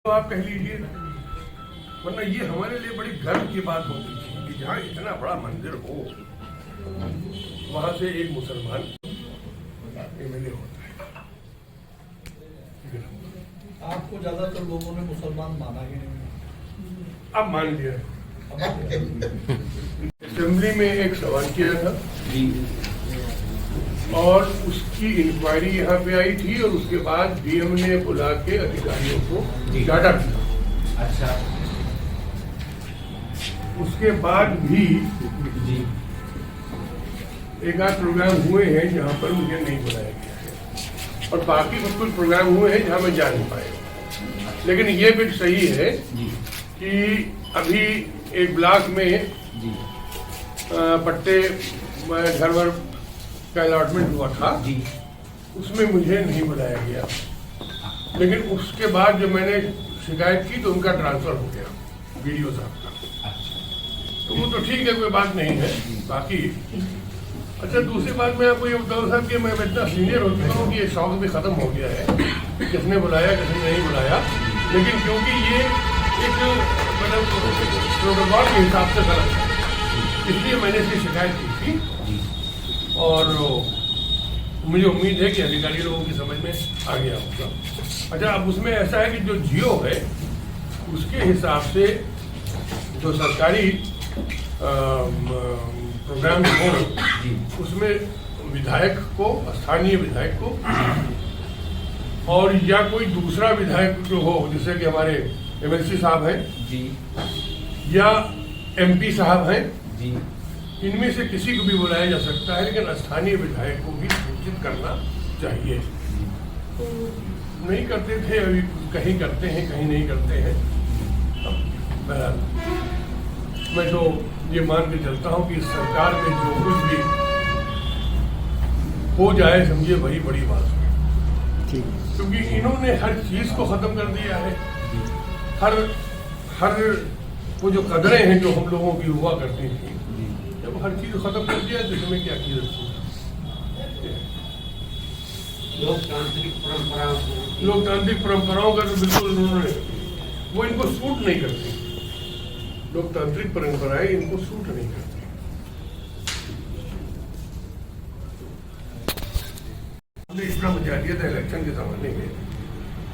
तो आप कह लीजिए, वरना ये हमारे लिए बड़ी गर्व की बात होती थी कि जहाँ इतना बड़ा मंदिर हो वहाँ से एक मुसलमान एमएलए होता है। आपको ज्यादातर लोगों ने मुसलमान माना ही नहीं। अब मान लिया। असेंबली में एक सवाल किया था और उसकी इंक्वायरी यहाँ पे आई थी और उसके बाद डीएम ने बुला के अधिकारियों को डाटा दिया। अच्छा, उसके बाद भी एक आध प्रोग्राम हुए हैं जहाँ पर मुझे नहीं बुलाया गया है और बाकी कुछ प्रोग्राम हुए हैं जहाँ मैं जा नहीं पाया। लेकिन ये भी सही है कि अभी एक ब्लॉक में पट्टे घर वर का अलॉटमेंट हुआ था, उसमें मुझे नहीं बुलाया गया। लेकिन उसके बाद जब मैंने शिकायत की तो उनका ट्रांसफर हो गया वीडियो साहब का। तो वो तो ठीक है, कोई बात नहीं है। बाकी अच्छा, दूसरी बात मैं आपको ये बताऊँ साहब कि मैं इतना सीनियर हो चुका हूँ कि ये शौक भी खत्म हो गया है किसने बुलाया किसने नहीं बुलाया। लेकिन क्योंकि ये एक मतलब प्रोटोकॉल के हिसाब से गलत है, इसलिए मैंने इसकी शिकायत की थी और मुझे उम्मीद है कि अधिकारी लोगों की समझ में आ गया होगा। अच्छा, अब उसमें ऐसा है कि जो जियो है उसके हिसाब से जो सरकारी प्रोग्राम हो उसमें विधायक को, स्थानीय विधायक को और या कोई दूसरा विधायक जो हो, जैसे कि हमारे एमएलसी साहब हैं या एमपी साहब हैं, इनमें से किसी को भी बुलाया जा सकता है। लेकिन स्थानीय विधायक को भी सूचित करना चाहिए। तो नहीं करते थे, अभी कहीं करते हैं कहीं नहीं करते हैं। बहरहाल मैं तो ये मान के चलता हूँ कि इस सरकार में जो कुछ भी हो जाए समझिए वही बड़ी बात है, क्योंकि इन्होंने हर चीज को खत्म कर दिया है। हर वो जो कदरें हैं जो हम लोगों की हुआ करती थी, जब हर चीज खत्म कर दिया तो इसमें क्या की जरूरत है। लोकतांत्रिक परंपराओं का तो बिल्कुल उन्होंने, वो इनको सूट नहीं करती। लोकतांत्रिक परंपराएं इनको सूट नहीं करती। हमने इतना मचा दिया था इलेक्शन के जमाने में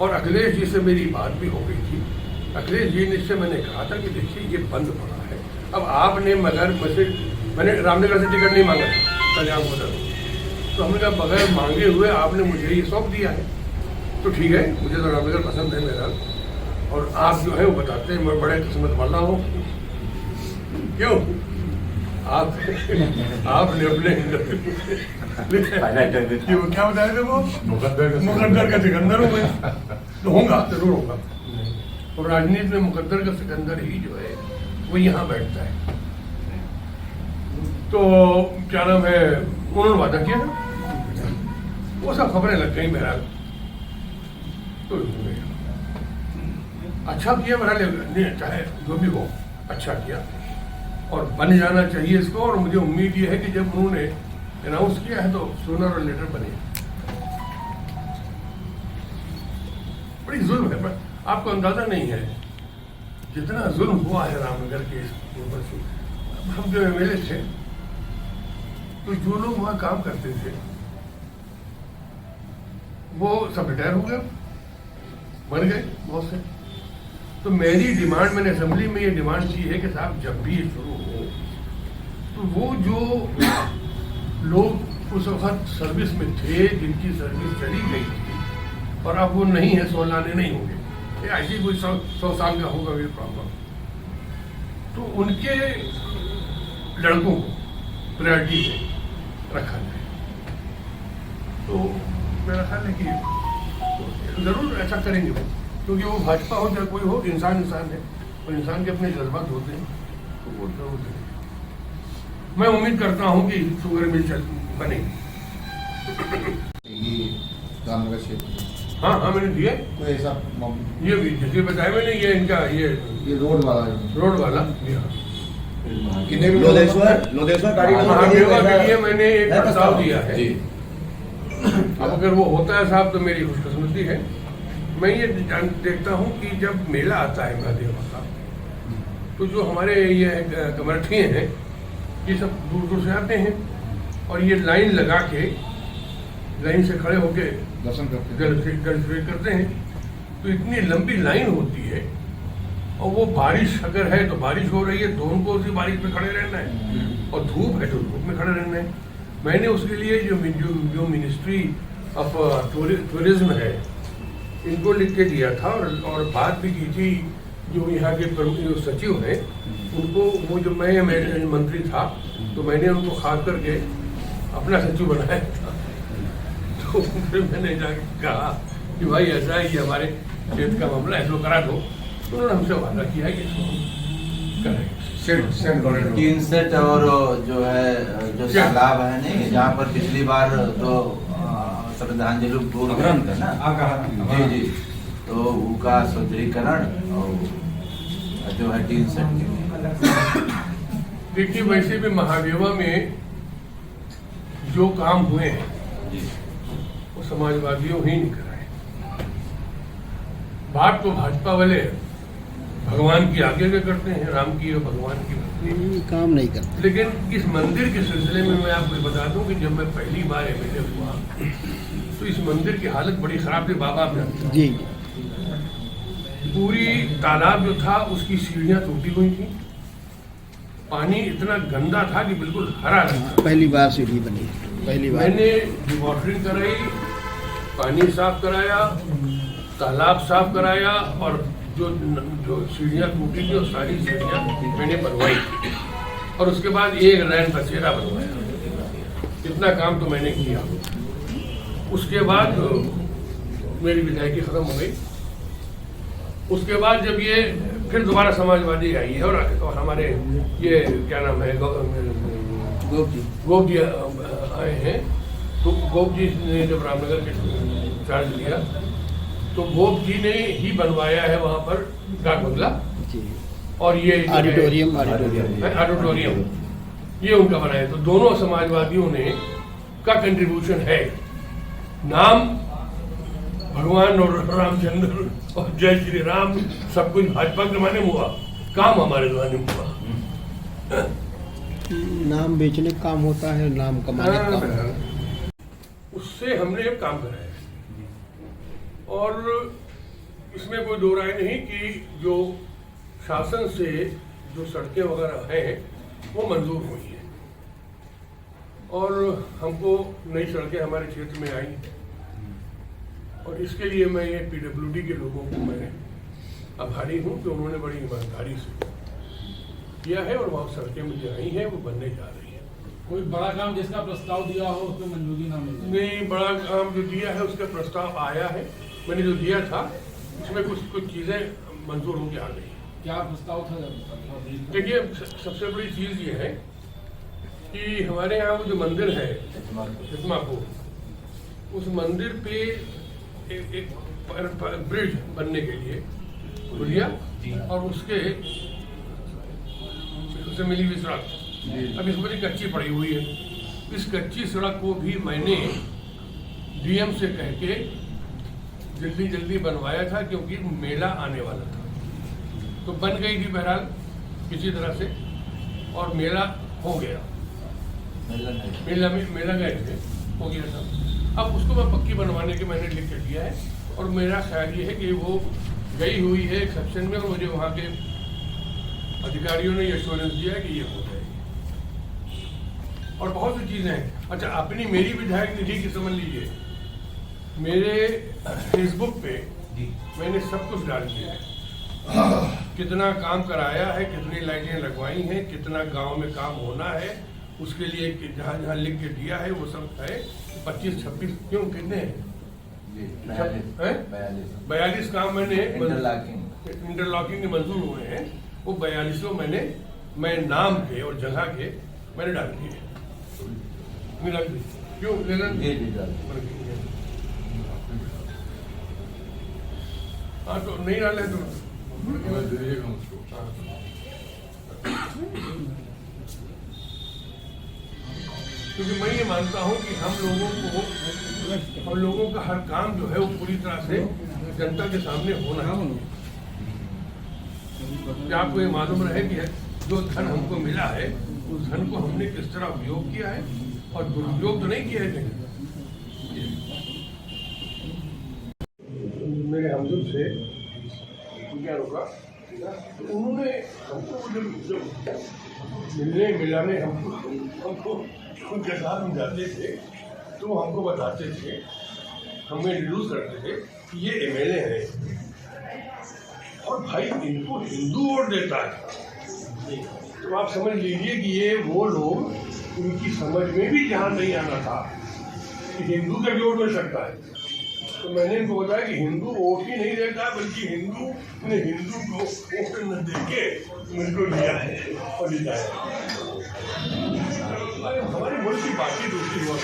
और अखिलेश जी से मेरी बात भी हो गई थी। अखिलेश जी ने से मैंने कहा था कि देखिए ये बंद पड़ा है। अब आपने मगर मैंने रामनगर से टिकट नहीं मांगा था कल्याण को, तो हमने कहा बगैर मांगे हुए आपने मुझे ये सौंप दिया है तो ठीक है, मुझे तो रामनगर पसंद है मेरा। और आप जो है वो बताते हैं मैं बड़े किस्मत वाला हूँ। क्यों आपने अपने क्या बताया थे वो मुकद्दर का सिकंदर हूँ मैं, तो होगा जरूर होगा। और राजनीति में मुकद्दर का सिकंदर ही जो है वो यहाँ बैठता है। तो क्या नाम है, उन्होंने वादा किया ना, वो सब खबरें लग गई मेरा। तो अच्छा किया मेरा, नहीं चाहे जो भी हो अच्छा किया और बन जाना चाहिए इसको। और मुझे उम्मीद ये है कि जब उन्होंने अनाउंस किया है तो सूनर और लेटर बने। बड़ी जुल्म है, पर आपको अंदाजा नहीं है जितना जुल्म हुआ है रामनगर के ऊपर से। हम जो एमएलए थे तो जो लोग वहां काम करते थे वो सब रिटायर हो गए, मर गए बहुत से। तो मेरी डिमांड, मैंने असेंबली में ये डिमांड की है कि साहब जब भी ये शुरू हो तो वो जो लोग उस वक्त सर्विस में थे, जिनकी सर्विस चली गई थी और अब वो नहीं है, 100 लाने नहीं होंगे, ऐसी कोई 100 साल का होगा ये प्रॉब्लम, तो उनके लड़कों को प्रायोरिटी पे रखा जाए। तो मेरा ख्याल है कि जरूर ऐसा करेंगे वो, क्योंकि वो भाजपा हो चाहे कोई हो, इंसान है और इंसान के अपने जज्बात होते हैं, तो वो जरूर करेंगे। मैं उम्मीद करता हूँ कि शुगर मिल बनेगी। रामनगर क्षेत्र, हाँ मैंने दिया कोई ऐसा ये भी जैसे बताया मैंने, ये इनका ये रोड वाला कितने लोधेश्वर गाड़ी महादेवा के लिए मैंने एक प्रस्ताव दिया है। अब अगर वो होता है साहब तो मेरी खुशकिस्मती है, मैं ये देखता हूँ कि जब मेला आता है महादेव का, तो जो हमारे ये कमेटी हैं ये सब दूर दूर से आते हैं और ये लाइन लगा के लाइन से खड़े होके दर्शन करते हैं। तो इतनी लंबी लाइन होती है और वो बारिश अगर है तो बारिश हो रही है तो उनको उसी बारिश में खड़े रहना है और धूप है तो धूप में खड़े रहना है। मैंने उसके लिए जो मिनिस्ट्री ऑफ टूरिज्म है इनको लिख के दिया था और बात भी की थी जो यहाँ के जो सचिव हैं उनको, वो जो मैं मंत्री था तो मैंने उनको खास करके अपना सचिव बनाया था। तो फिर मैंने जाके कहा कि भाई ऐसा है कि हमारे क्षेत्र का मामला है तो करा दो। तो उन्होंने हमसे वादा किया कि इसको करेंगे। 3 सेट और जो है जो तालाब है नहीं, जहाँ पर पिछली बार तो श्रद्धांजलि पूर्व है ना, जी जी, तो उनका सुदृढ़ीकरण और जो है 3 सेट के। देखिए वैसे भी महादेवा में जो काम हुए हैं वो समाजवादियों ही नहीं कराए। बात तो भाजपा वाले भगवान की आगे के करते हैं, राम की और भगवान की काम नहीं करते। लेकिन इस मंदिर के सिलसिले में मैं आपको बता दूं कि जब मैं पहली बार एमएलए हुआ तो इस मंदिर की हालत बड़ी खराब थी। बाबा में जी पूरी तालाब जो था उसकी सीढ़ियां टूटी हुई थी, पानी इतना गंदा था कि बिल्कुल हरा नहीं था। पहली बार सीढ़ी बनी, पहली बार मैंने डिवॉटरिंग कराई, पानी साफ कराया, तालाब साफ कराया और जो सीढ़ियाँ टूटी थी वो सारी सीढ़ियाँ मैंने बनवाई और उसके बाद एक रैन बसेरा बनवाया। इतना काम तो मैंने किया। उसके बाद मेरी विधायकी खत्म हो गई। उसके बाद जब ये फिर दोबारा समाजवादी आई है और हमारे ये क्या नाम है गोप जी आए हैं, तो गोप जी ने जब रामनगर के चार्ज लिया तो गोप जी ने ही बनवाया है वहाँ पर डाक बंगला और ये ऑडिटोरियम ये उनका बनाया। तो दोनों समाजवादियों ने का कंट्रीब्यूशन है। नाम भगवान और रामचंद्र और जय श्री राम सब कुछ भाजपा के जमाने में हुआ, काम हमारे जमाने में हुआ। नाम बेचने का काम होता है, नाम कमाने का काम। उससे हमने एक काम कराया और इसमें कोई दो राय नहीं कि जो शासन से जो सड़कें वगैरह हैं वो मंजूर हुई है और हमको नई सड़कें हमारे क्षेत्र में आई और इसके लिए मैं ये पीडब्ल्यूडी के लोगों को मैं आभारी हूँ कि उन्होंने बड़ी ईमानदारी से किया है और वहाँ सड़कें मुझे आई हैं वो बनने जा रही है। कोई बड़ा काम जिसका प्रस्ताव दिया हो उसको मंजूरी ना मिले? नहीं, बड़ा काम जो दिया है उसका प्रस्ताव आया है। मैंने जो दिया था उसमें कुछ चीज़ें मंजूर होकर आ गई। क्या प्रस्ताव था? देखिए सबसे बड़ी चीज़ ये है कि हमारे यहाँ वो जो मंदिर है हितमापुर, उस मंदिर पे एक ब्रिज बनने के लिए पुलिया और उसके से मिली हुई सड़क अब इस बड़ी कच्ची पड़ी हुई है। इस कच्ची सड़क को भी मैंने डीएम से कह के जल्दी बनवाया था क्योंकि मेला आने वाला था। तो बन गई थी बहरहाल किसी तरह से और मेला हो गया। मेला गए थे, हो गया था। अब उसको मैं पक्की बनवाने के मैंने लिख के दिया है और मेरा ख्याल ये है कि वो गई हुई है एक सेक्शन में और मुझे वहाँ के अधिकारियों ने एश्योरेंस दिया कि ये हो जाएगी। और बहुत सी चीज़ें हैं। अच्छा, अपनी मेरी विधायक निधि की समझ लीजिए, मेरे फेसबुक पे मैंने सब कुछ डाल दिया है, कितना काम कराया है, कितनी लाइटें लगवाई हैं, कितना गांव में काम होना है, उसके लिए जहाँ जहाँ लिख के दिया है वो सब है। 25-26 क्यों कितने हैं? 42 काम मैंने इंटरलॉकिंग के मंजूर हुए हैं। वो 42 मैं नाम के और जगह के मैंने डाल दिए। क्यों हाँ तो नहीं डाले तो क्योंकि मैं ये मानता हूँ कि हम लोगों का हर काम जो है वो पूरी तरह से जनता के सामने होना है कि आपको ये मालूम रहे कि जो धन हमको मिला है उस धन को हमने किस तरह उपयोग किया है और दुरुपयोग तो नहीं किया है कहीं। मेरे हमदम से क्या रोका तो उन्होंने हमको जब मिलने मिलाने हमको उनके साथ हम जाते थे तो वो हमको बताते थे, हमें इंट्रोड्यूस करते थे कि ये एमएलए हैं और भाई इनको हिंदू वोट देता है। तो आप समझ लीजिए कि ये वो लोग उनकी समझ में भी जहाँ नहीं आना था कि हिंदू का वोट मिल सकता है। तो मैंने इनको बताया कि हिंदू वोट ही नहीं देता बल्कि हिंदू ने हिंदू को वोट न देके मुझको लिया है और लिया है। हमारे मुल्क की बाकी दूसरी हुआ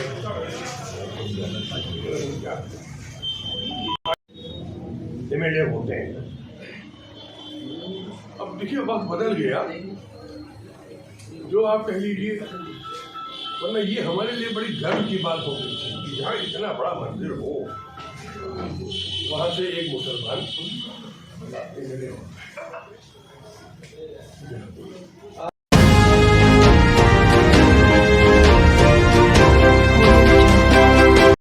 एमएलए होते हैं। अब देखिए वक्त बदल गया, जो आप कह लीजिए, वरना ये हमारे लिए बड़ी गर्व की बात हो गई कि जहाँ इतना बड़ा मंदिर हो वहाँ से एक मुसलमान एमएलए हो।